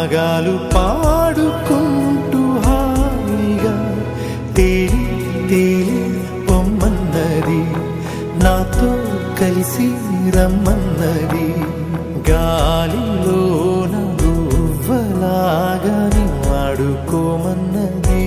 రాగాలు పాడుకుంటూ హాయిగా తేలి తేలి పొమ్మన్నది, నాతో కలిసి రమ్మన్నది. గాలిలోన గువ్వలాగా ఆడుకోమన్నది.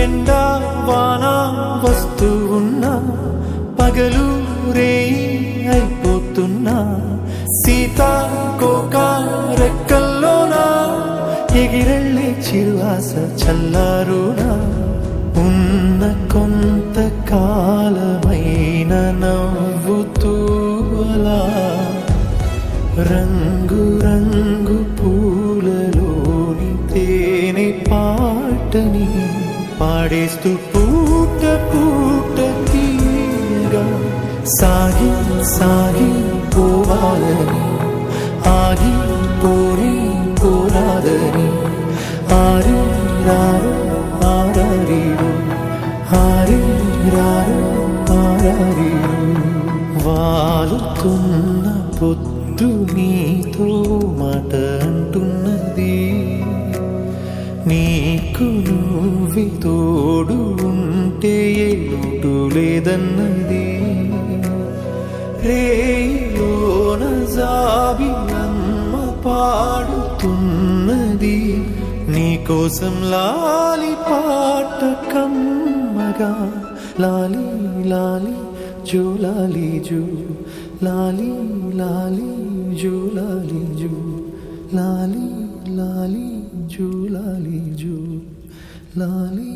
ఎండా వాన వస్తూ ఉన్నా, పగలు రేయి అయిపోతున్నా, సీతాకోక రెక్కల్లోనా ఎగిరెళ్ళే చిరువాస చల్లారునా. ఉన్న కొంత కాలమైన నవ్వుతూ అలా రంగు రంగు పూలలోని తేనె పాటని పాడేస్తూ పూట పూట తీయగా సాగి సాగి పోవాలని, ఆగి పోని పోరాదని. ఆరి రారు ఆరారీరు, ఆరి రారు ఆరారీరు. వాలుతున్న పొద్దు నీతో మాట అంటున్నది, నీకు నువ్వి తోడు ఉంటే ఏ లోటు లేదన్నది. రేయోన జాబి అమ్మ పాడుతున్నది, నీకోసం లాలి పాట కమ్మగా. లాలి లాలి జో లాలి జో, లాలి లాలి జో లాలి జో, లాలి లాలి జో లాలి జో, లాలి